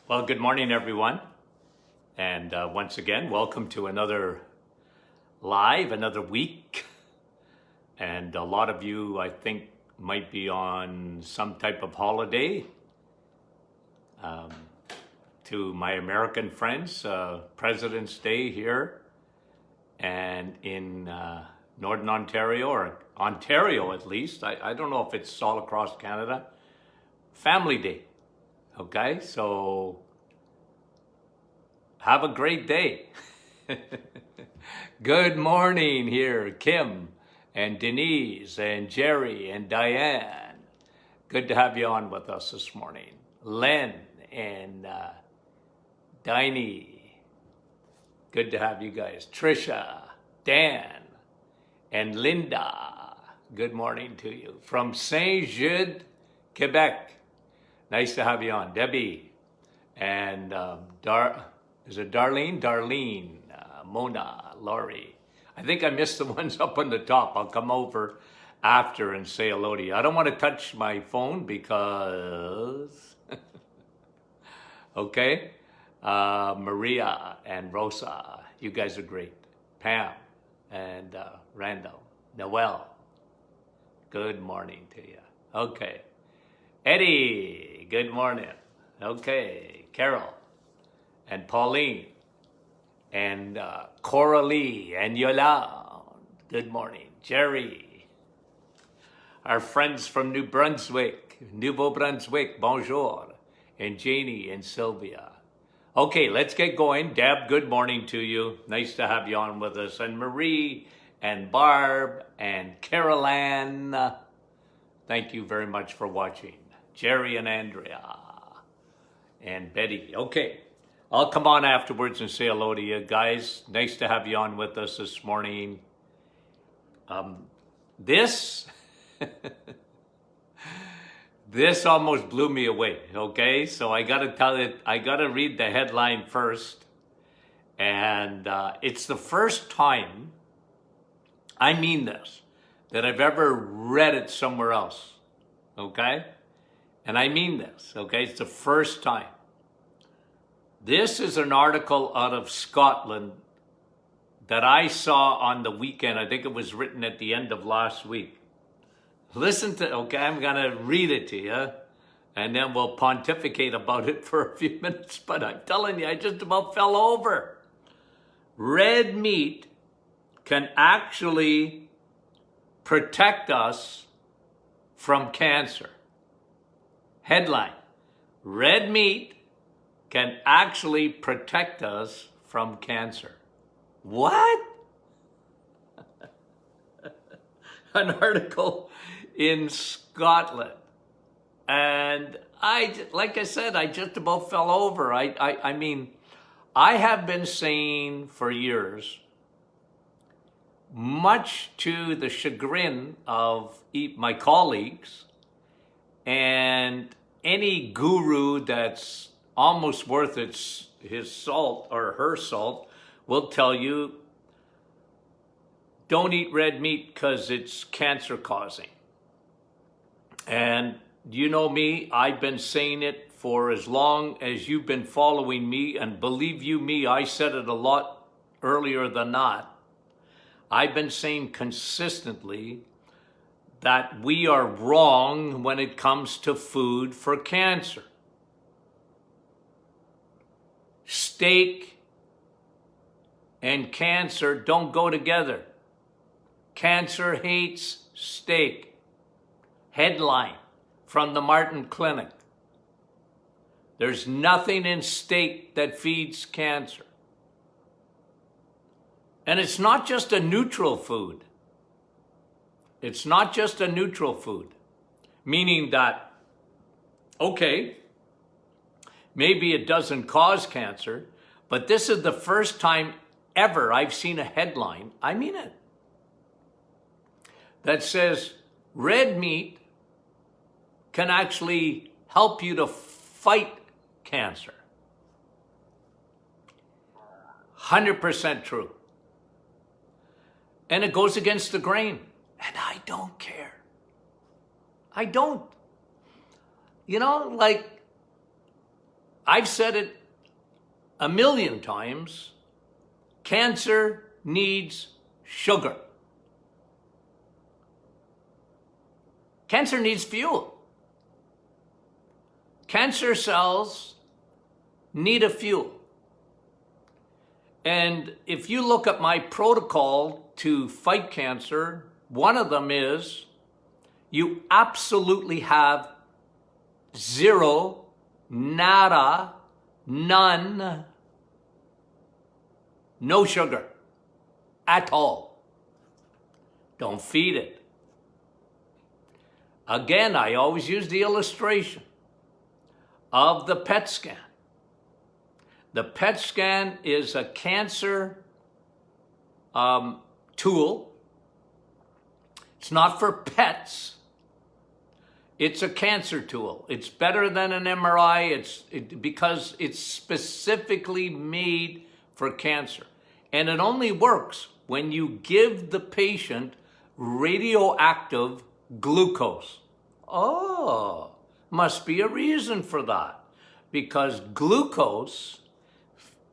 Well, good morning, everyone. And once again, welcome to another week. And a lot of you, I think, might be on some type of holiday. To my American friends, President's Day here and in Northern Ontario, or Ontario at least. I don't know if it's all across Canada. Family Day. Okay, so have a great day. Good morning here, Kim and Denise and Jerry and Diane. Good to have you on with us this morning. Len and Diney. Good to have you guys. Trisha, Dan, and Linda. Good morning to you. From Saint-Jude, Quebec. Nice to have you on. Debbie and is it Darlene? Darlene, Mona, Laurie. I think I missed the ones up on the top. I'll come over after and say hello to you. I don't want to touch my phone because, okay? Maria and Rosa, you guys are great. Pam and Randall, Noel, good morning to you. Okay. Eddie, good morning. Okay. Carol and Pauline and Coralie and Yolande, good morning. Jerry, our friends from New Brunswick, Nouveau Brunswick, bonjour. And Janie and Sylvia. Okay, let's get going. Deb, good morning to you. Nice to have you on with us. And Marie and Barb and Caroline, thank you very much for watching. Jerry and Andrea and Betty. Okay, I'll come on afterwards and say hello to you guys. Nice to have you on with us this morning. This almost blew me away, okay? So I gotta read the headline first. And it's the first time, I mean this, that I've ever read it somewhere else, okay? And I mean this, okay? It's the first time. This is an article out of Scotland that I saw on the weekend. I think it was written at the end of last week. Listen to, okay, I'm gonna read it to you, and then we'll pontificate about it for a few minutes, but I'm telling you, I just about fell over. Red meat can actually protect us from cancer. Headline, red meat can actually protect us from cancer. What? An article in Scotland. And like I said, I just about fell over. I mean, I have been saying for years, much to the chagrin of my colleagues and any guru that's almost worth his salt or her salt will tell you, don't eat red meat because it's cancer causing. And you know me, I've been saying it for as long as you've been following me, and believe you me, I said it a lot earlier than not. I've been saying consistently that we are wrong when it comes to food for cancer. Steak and cancer don't go together. Cancer hates steak. Headline from the Martin Clinic. There's nothing in steak that feeds cancer. And it's not just a neutral food. It's not just a neutral food. Meaning that, okay, maybe it doesn't cause cancer, but this is the first time ever I've seen a headline, I mean it, that says red meat can actually help you to fight cancer. 100% true. And it goes against the grain. And I don't care. I don't. You know, like, I've said it a million times, cancer needs sugar. Cancer needs fuel. Cancer cells need a fuel. And if you look at my protocol to fight cancer, one of them is you absolutely have zero, nada, none, no sugar at all. Don't feed it. Again, I always use the illustration of the PET scan. The PET scan is a cancer tool. It's not for pets. It's a cancer tool. It's better than an MRI because it's specifically made for cancer. And it only works when you give the patient radioactive glucose. Oh, must be a reason for that. Because glucose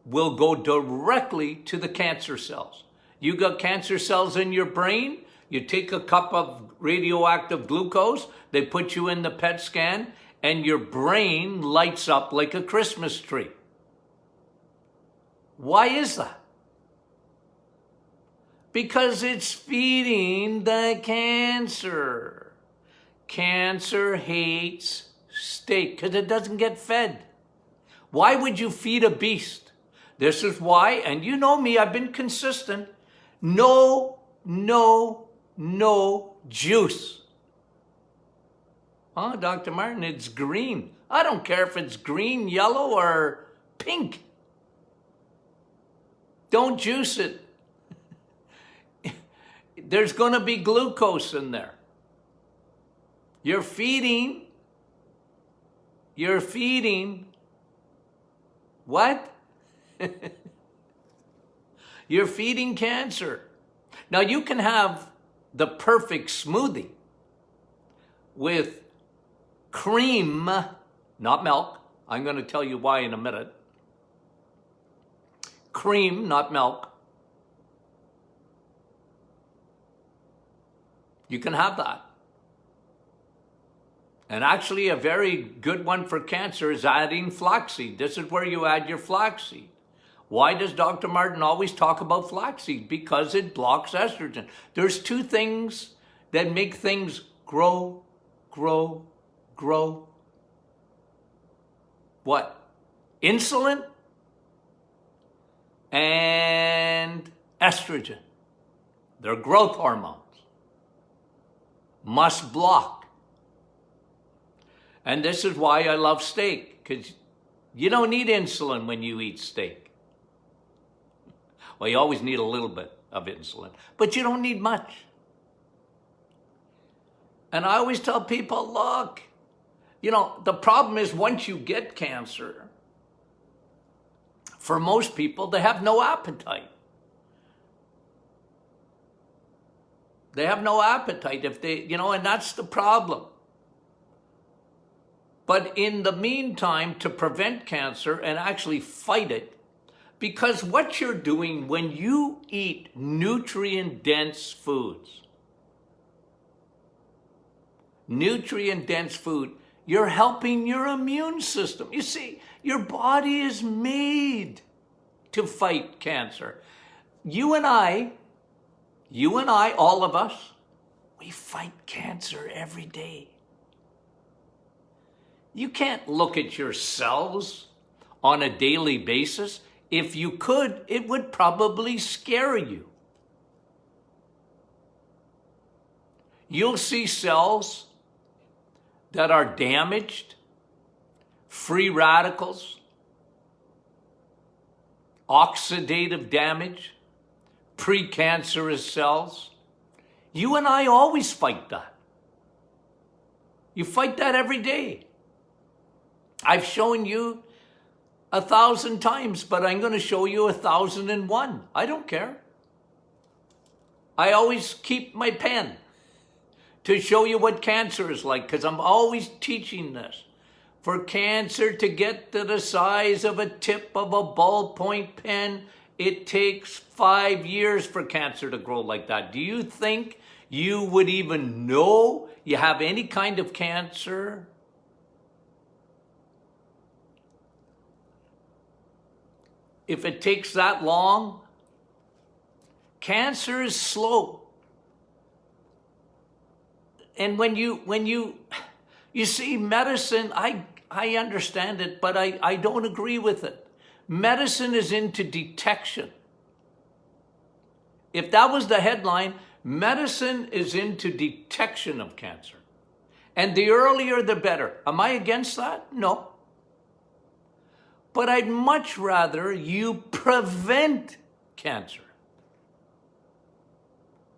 will go directly to the cancer cells. You got cancer cells in your brain, you take a cup of radioactive glucose, they put you in the PET scan, and your brain lights up like a Christmas tree. Why is that? Because it's feeding the cancer. Cancer hates steak because it doesn't get fed. Why would you feed a beast? This is why, and you know me, I've been consistent. No juice. Oh, Dr. Martin, it's green. I don't care if it's green, yellow, or pink. Don't juice it. There's going to be glucose in there. You're feeding what? You're feeding cancer. Now you can have the perfect smoothie with cream, not milk. I'm going to tell you why in a minute. Cream, not milk. You can have that. And actually a very good one for cancer is adding flaxseed. This is where you add your flaxseed. Why does Dr. Martin always talk about flaxseed? Because it blocks estrogen. There's two things that make things grow. What? Insulin and estrogen. They're growth hormones. Must block. And this is why I love steak, because you don't need insulin when you eat steak. Well, you always need a little bit of insulin, but you don't need much. And I always tell people, look, the problem is once you get cancer, for most people, they have no appetite. They have no appetite if they, and that's the problem. But in the meantime, to prevent cancer and actually fight it, because what you're doing when you eat nutrient-dense foods, you're helping your immune system. You see, your body is made to fight cancer. You and I, all of us, we fight cancer every day. You can't look at your cells on a daily basis. If you could, it would probably scare you. You'll see cells that are damaged, free radicals, oxidative damage, precancerous cells. You and I always fight that. You fight that every day. I've shown you 1,000 times, but I'm going to show you 1,001. I don't care. I always keep my pen to show you what cancer is like, because I'm always teaching this. For cancer to get to the size of a tip of a ballpoint pen, it takes 5 years for cancer to grow like that. Do you think you would even know you have any kind of cancer? If it takes that long? Cancer is slow. And when you see medicine, I understand it, but I don't agree with it. Medicine is into detection. If that was the headline, medicine is into detection of cancer. And the earlier the better. Am I against that? No. But I'd much rather you prevent cancer.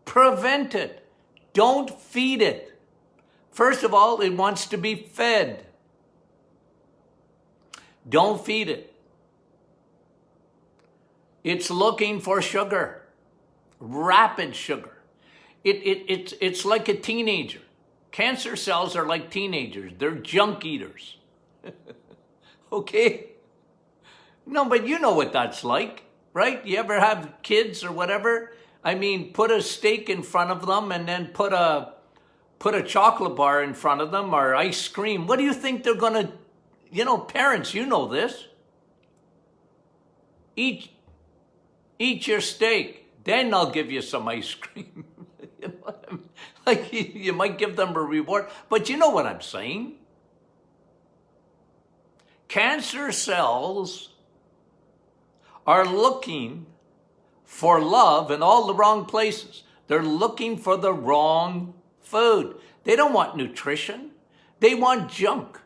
Prevent it. Don't feed it. First of all, it wants to be fed. Don't feed it. It's looking for sugar, rapid sugar. It's like a teenager. Cancer cells are like teenagers. They're junk eaters. Okay? No, but you know what that's like, right? You ever have kids or whatever? I mean, put a steak in front of them and then put a chocolate bar in front of them or ice cream. What do you think they're going to, parents, you know this. Eat your steak, then I'll give you some ice cream. You know what I mean? Like you might give them a reward, but you know what I'm saying? Cancer cells are looking for love in all the wrong places. They're looking for the wrong food. They don't want nutrition. They want junk.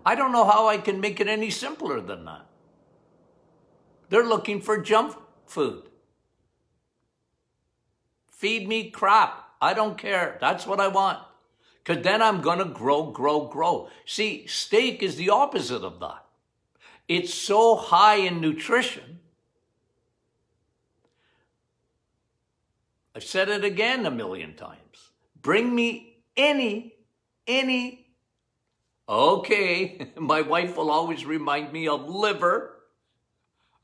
I don't know how I can make it any simpler than that. They're looking for junk food. Feed me crap. I don't care. That's what I want. Because then I'm going to grow. See, steak is the opposite of that. It's so high in nutrition. I've said it again a million times. Bring me any. Okay, my wife will always remind me of liver.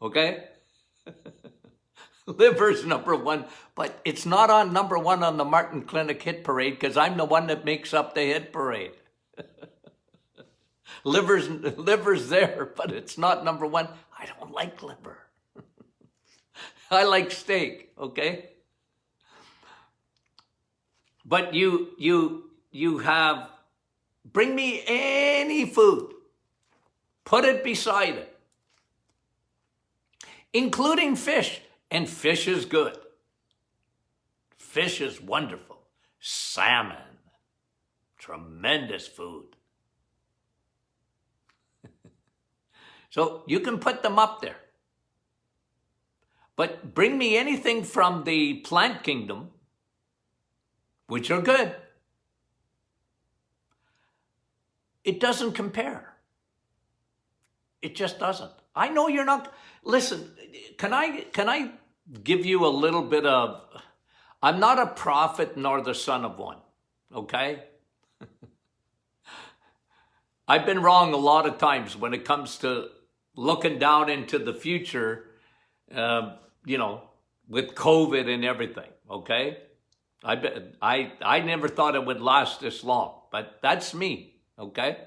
Okay? Liver's number one, but it's not on number one on the Martin Clinic hit parade because I'm the one that makes up the hit parade. Liver's there, but it's not number one. I don't like liver. I like steak, okay? But you have, bring me any food, put it beside it, including fish. And fish is good. Fish is wonderful. Salmon, tremendous food. So you can put them up there. But bring me anything from the plant kingdom, which are good. It doesn't compare. It just doesn't. I know you're not. Listen, can I give you a little bit of, I'm not a prophet nor the son of one, okay? I've been wrong a lot of times when it comes to looking down into the future, with COVID and everything, okay? I never thought it would last this long, but that's me, okay?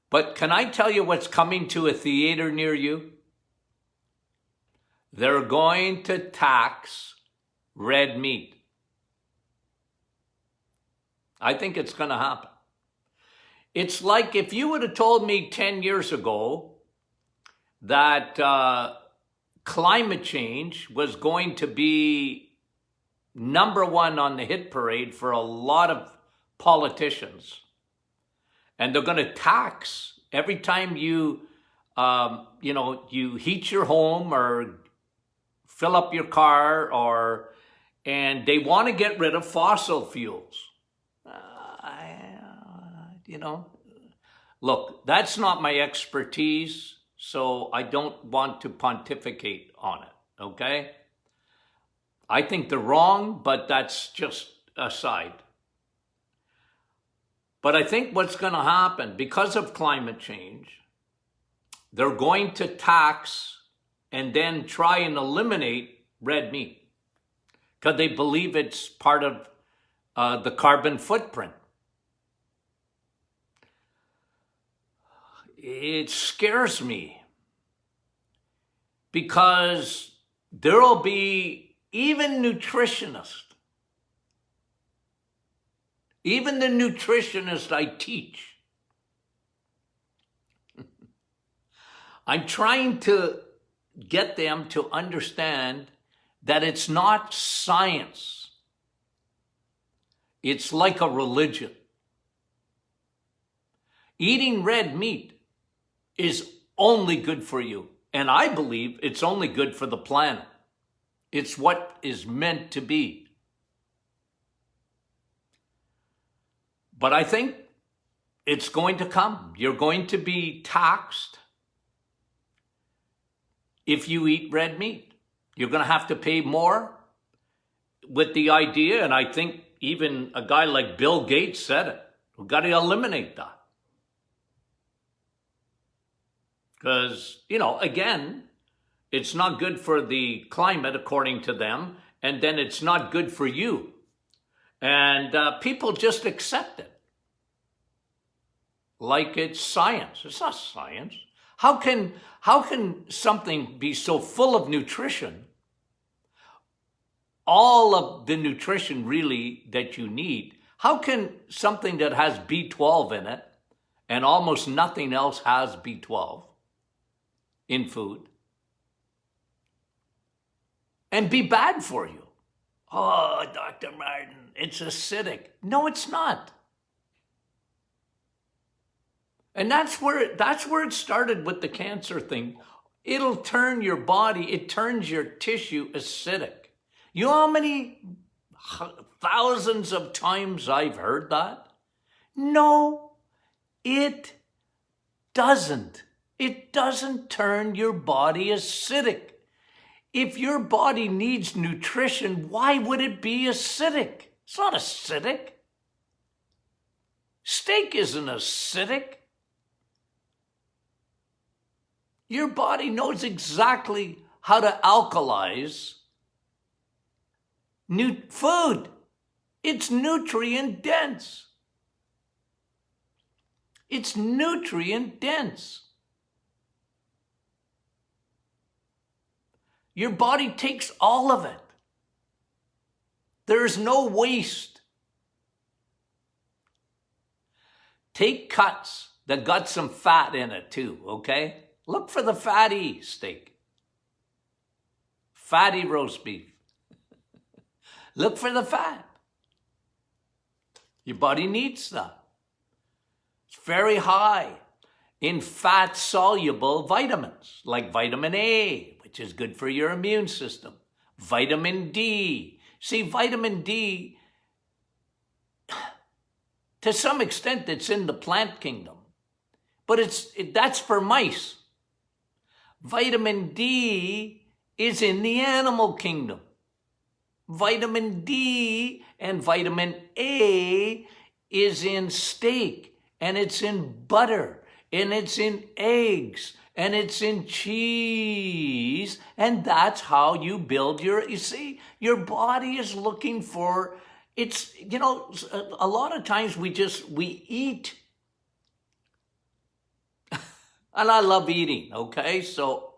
But can I tell you what's coming to a theater near you? They're going to tax red meat. I think it's going to happen. It's like if you would have told me 10 years ago that climate change was going to be number one on the hit parade for a lot of politicians. And they're going to tax every time you heat your home or fill up your car, and they want to get rid of fossil fuels. Look, that's not my expertise, so I don't want to pontificate on it, okay? I think they're wrong, but that's just aside. But I think what's going to happen, because of climate change, they're going to tax and then try and eliminate red meat because they believe it's part of the carbon footprint. It scares me because there will be even nutritionists, even the nutritionist I teach. I'm trying to get them to understand that it's not science. It's like a religion. Eating red meat is only good for you. And I believe it's only good for the planet. It's what is meant to be. But I think it's going to come. You're going to be taxed if you eat red meat. You're going to have to pay more with the idea, and I think even a guy like Bill Gates said it, we've got to eliminate that. Because, again, it's not good for the climate, according to them, and then it's not good for you. And people just accept it like it's science. It's not science. How can something be so full of nutrition, all of the nutrition really that you need? How can something that has B12 in it and almost nothing else has B12 in food and be bad for you? Oh, Dr. Martin, it's acidic. No, it's not. And that's where it started with the cancer thing. It'll turn your body, it turns your tissue acidic. You know how many thousands of times I've heard that? No, it doesn't. It doesn't turn your body acidic. If your body needs nutrition, why would it be acidic? It's not acidic. Steak isn't acidic. Your body knows exactly how to alkalize food. It's nutrient dense. It's nutrient dense. Your body takes all of it. There's no waste. Take cuts that got some fat in it too, okay? Look for the fatty steak. Fatty roast beef. Look for the fat. Your body needs that. It's very high in fat-soluble vitamins, like vitamin A, which is good for your immune system. Vitamin D. See, vitamin D, to some extent, it's in the plant kingdom, but that's for mice. Vitamin D is in the animal kingdom. Vitamin D and vitamin A is in steak, and it's in butter, and it's in eggs, and it's in cheese, and that's how you build you see, your body is looking for, a lot of times we eat, and I love eating, okay, so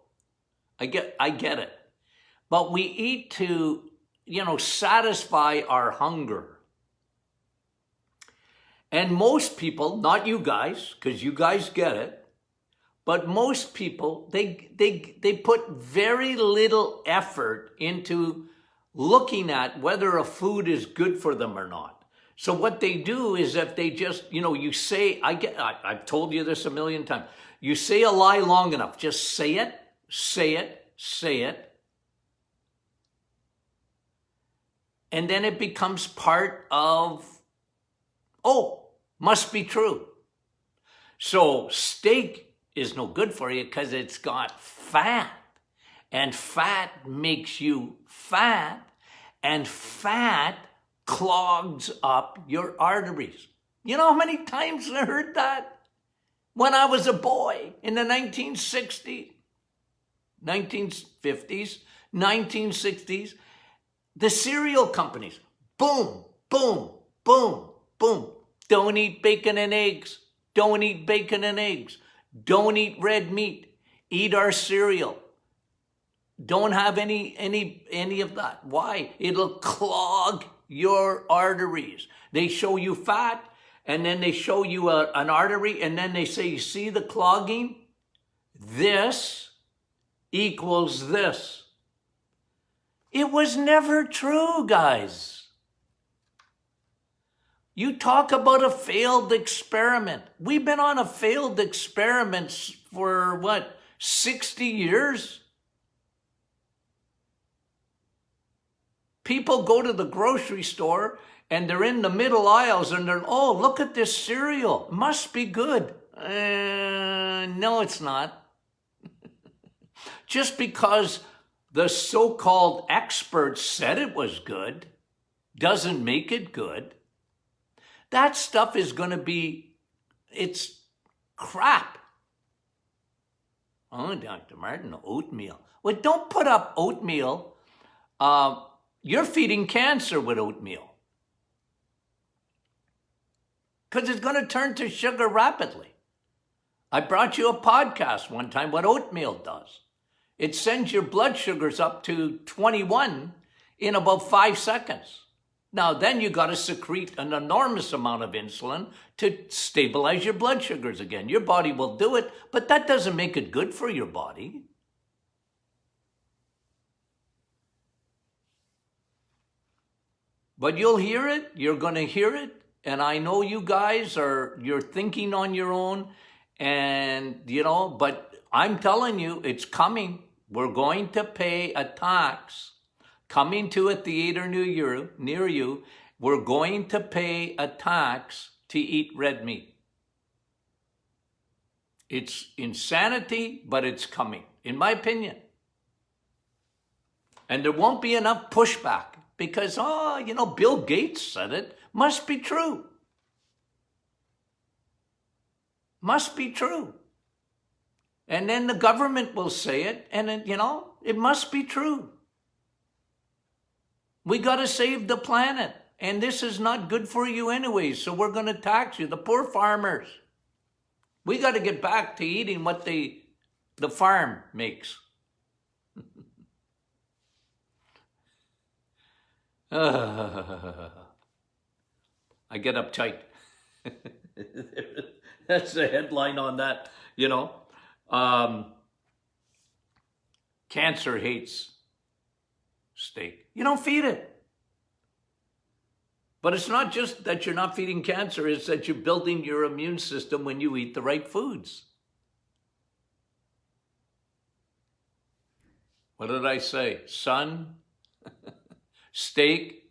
I get it, but we eat to, satisfy our hunger. And most people, not you guys, because you guys get it, but most people, they put very little effort into looking at whether a food is good for them or not. So what they do is if they just, you say, I've told you this a million times, you say a lie long enough, just say it, say it, say it, and then it becomes part of, must be true. So steak is no good for you because it's got fat, and fat makes you fat, and fat clogs up your arteries. You know how many times I heard that? When I was a boy in the 1960s, 1950s, 1960s, the cereal companies, boom, boom, boom, boom. Don't eat bacon and eggs. Don't eat bacon and eggs. Don't eat red meat. Eat our cereal. Don't have any of that. Why? It'll clog your arteries. They show you fat, and then they show you an artery, and then they say, you see the clogging? This equals this. It was never true, guys. You talk about a failed experiment. We've been on a failed experiment for what, 60 years? People go to the grocery store and they're in the middle aisles and they're, oh, look at this cereal. Must be good. No, it's not. Just because the so-called experts said it was good doesn't make it good. That stuff is going to be, it's crap. Oh, Dr. Martin, oatmeal. Well, don't put up oatmeal. You're feeding cancer with oatmeal. Because it's going to turn to sugar rapidly. I brought you a podcast one time what oatmeal does. It sends your blood sugars up to 21 in about 5 seconds. Now, then you got to secrete an enormous amount of insulin to stabilize your blood sugars again. Your body will do it, but that doesn't make it good for your body. But you'll hear it, you're going to hear it, and I know you guys you're thinking on your own, and, but I'm telling you, it's coming. We're going to pay a tax. Coming to a theater near you, we're going to pay a tax to eat red meat. It's insanity, but it's coming, in my opinion. And there won't be enough pushback because, Bill Gates said it. Must be true. Must be true. And then the government will say it, and it must be true. We got to save the planet, and this is not good for you anyways, so we're going to tax you. The poor farmers. We got to get back to eating what the farm makes. I get uptight. That's the headline on that, Cancer hates steak. You don't feed it. But it's not just that you're not feeding cancer, it's that you're building your immune system when you eat the right foods. What did I say? Sun, steak,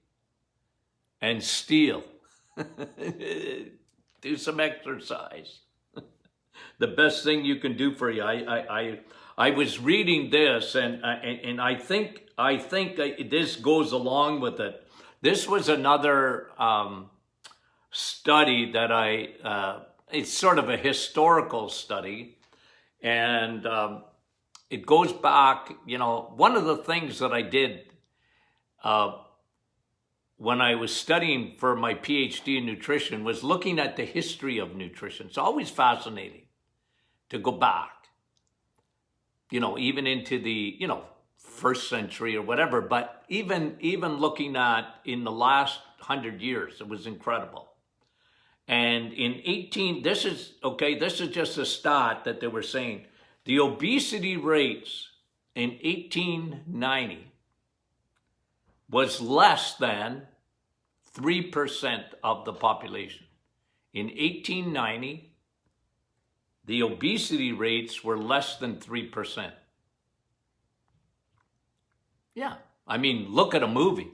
and steel. Do some exercise. The best thing you can do for you. I was reading this, and I think this goes along with it. This was another study that it's sort of a historical study, and it goes back, one of the things that I did when I was studying for my PhD in nutrition was looking at the history of nutrition. It's always fascinating to go back, even into the, first century or whatever, but even looking at in the last 100 years, it was incredible. And this is just a stat that they were saying, the obesity rates in 1890 was less than 3% of the population. In 1890, the obesity rates were less than 3%. Yeah, look at a movie.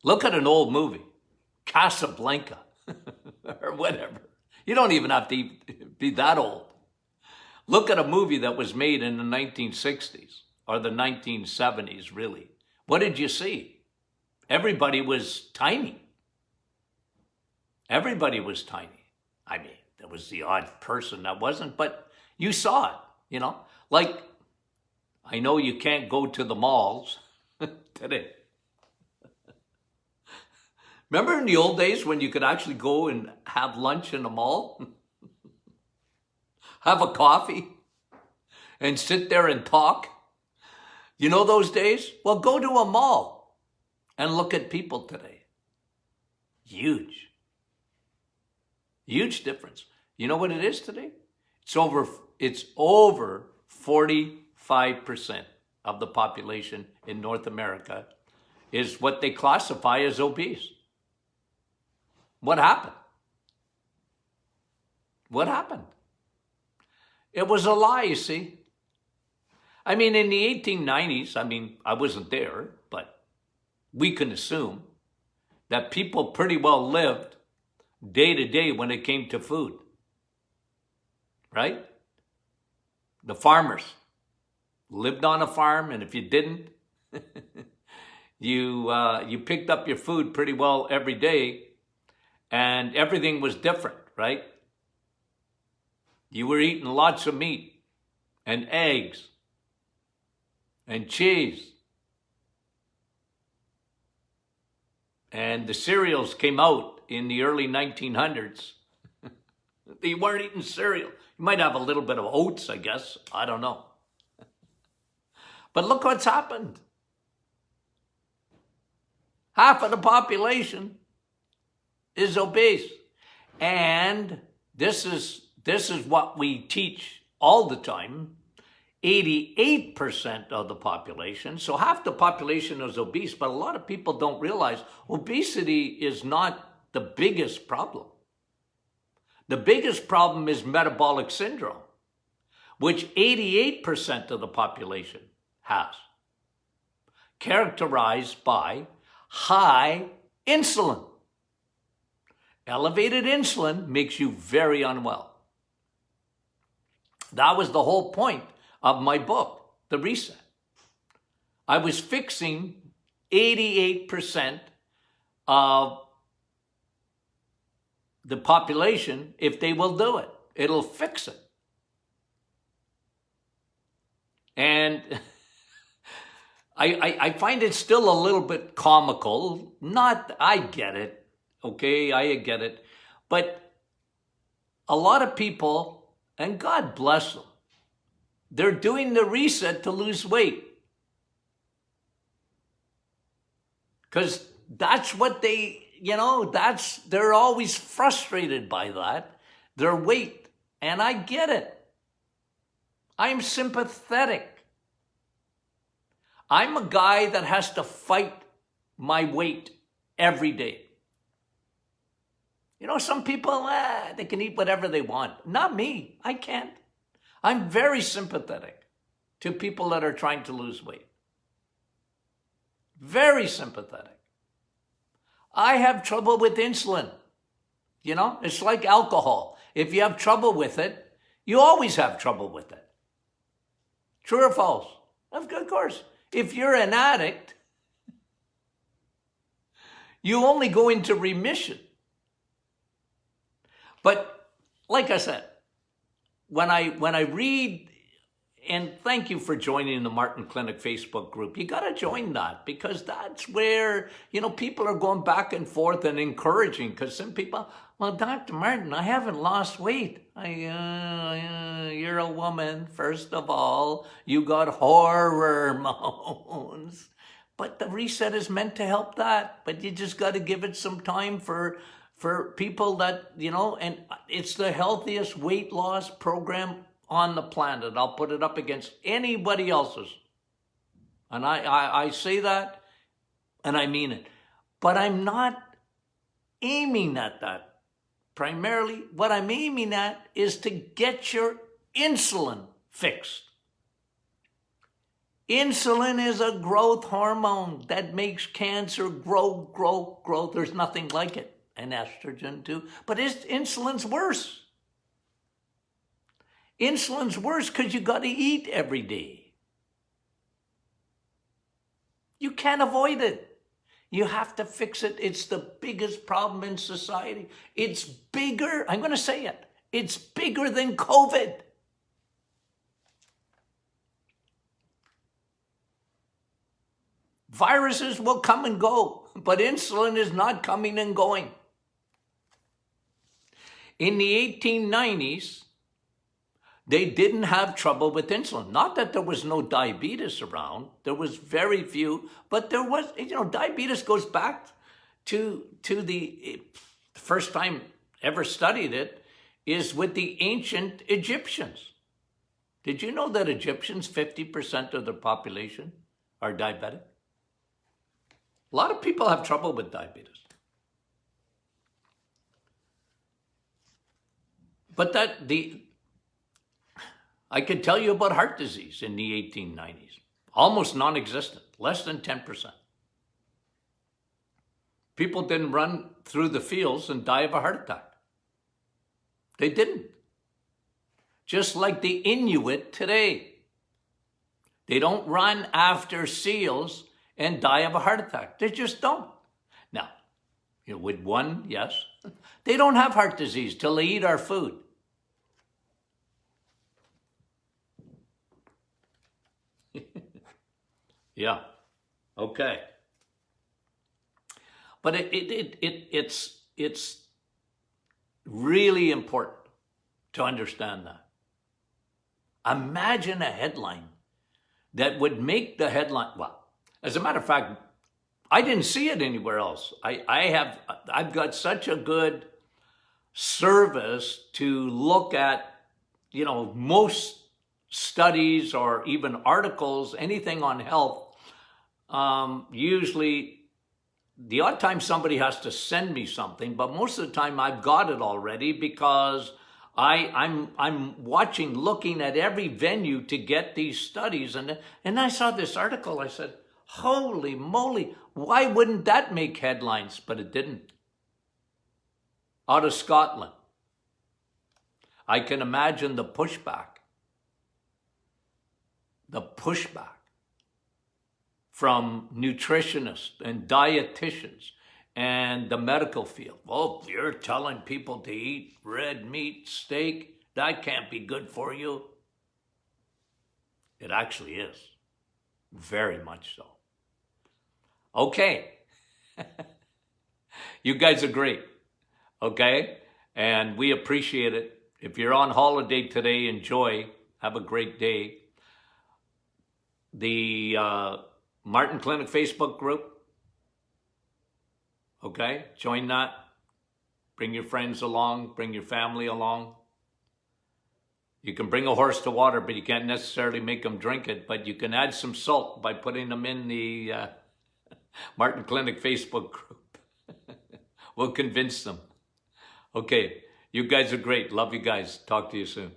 Look at an old movie, Casablanca, or whatever. You don't even have to be that old. Look at a movie that was made in the 1960s or the 1970s, really. What did you see? Everybody was tiny. Everybody was tiny. I mean, there was the odd person that wasn't, but you saw it. Like, I know you can't go to the malls today. Remember in the old days when you could actually go and have lunch in a mall? Have a coffee and sit there and talk? You know those days? Well, go to a mall and look at people today. Huge. Huge difference. You know what it is today? It's over 45% of the population in North America is what they classify as obese. What happened? What happened? It was a lie, you see. I mean, in the 1890s, I wasn't there, but we can assume that people pretty well lived day to day when it came to food. Right? The farmers lived on a farm, and if you didn't, you picked up your food pretty well every day, and everything was different, right? You were eating lots of meat and eggs and cheese. And the cereals came out in the early 1900s. You weren't eating cereal. You might have a little bit of oats, I guess. I don't know. But look what's happened. Half of the population is obese. And this is what we teach all the time. 88% of the population, so half the population is obese, but a lot of people don't realize obesity is not the biggest problem. The biggest problem is metabolic syndrome, which 88% of the population has, characterized by high insulin. Elevated insulin makes you very unwell. That was the whole point of my book, The Reset. I was fixing 88% of the population if they will do it. It'll fix it. And I find it still a little bit comical. I get it, okay? I get it. But a lot of people, and God bless them, they're doing the reset to lose weight. Because that's what they're always frustrated by that, their weight. And I get it. I'm sympathetic. I'm a guy that has to fight my weight every day. Some people, they can eat whatever they want. Not me. I can't. I'm very sympathetic to people that are trying to lose weight. Very sympathetic. I have trouble with insulin. It's like alcohol. If you have trouble with it, you always have trouble with it. True or false? Of course. If you're an addict, you only go into remission. But like I said, when I read, and thank you for joining the Martin Clinic Facebook group, you got to join that, because that's where, people are going back and forth and encouraging, because some people, well, Dr. Martin, I haven't lost weight. You're a woman, first of all. You got hormones. But the reset is meant to help that. But you just got to give it some time for people that, and it's the healthiest weight loss program on the planet. I'll put it up against anybody else's. And I say that, and I mean it. But I'm not aiming at that. Primarily, what I'm aiming at is to get your insulin fixed. Insulin is a growth hormone that makes cancer grow. There's nothing like it. And estrogen too. But insulin's worse. Insulin's worse because you got to eat every day. You can't avoid it. You have to fix it. It's the biggest problem in society. It's bigger, I'm going to say it, it's bigger than COVID. Viruses will come and go, but insulin is not coming and going. In the 1890s, they didn't have trouble with insulin. Not that there was no diabetes around. There was very few, but there was, diabetes goes back to the first time ever studied it is with the ancient Egyptians. Did you know that Egyptians, 50% of their population are diabetic? A lot of people have trouble with diabetes. But I could tell you about heart disease in the 1890s. Almost non-existent, less than 10%. People didn't run through the fields and die of a heart attack. They didn't. Just like the Inuit today. They don't run after seals and die of a heart attack. They just don't. Now, with one, yes. They don't have heart disease till they eat our food. Yeah. Okay. But it's really important to understand that. Imagine a headline that would make the headline. Well, as a matter of fact, I didn't see it anywhere else. I've got such a good service to look at, most studies or even articles, anything on health. Usually the odd time somebody has to send me something, but most of the time I've got it already because I'm looking at every venue to get these studies. And I saw this article. I said, holy moly, why wouldn't that make headlines? But it didn't. Out of Scotland. I can imagine the pushback from nutritionists and dietitians and the medical field. Oh, you're telling people to eat red meat, steak, that can't be good for you. It actually is. Very much so. Okay. You guys are great. Okay? And we appreciate it. If you're on holiday today, enjoy. Have a great day. The Martin Clinic Facebook group. Okay? Join that. Bring your friends along. Bring your family along. You can bring a horse to water, but you can't necessarily make them drink it. But you can add some salt by putting them in the Martin Clinic Facebook group. We'll convince them. Okay. You guys are great. Love you guys. Talk to you soon.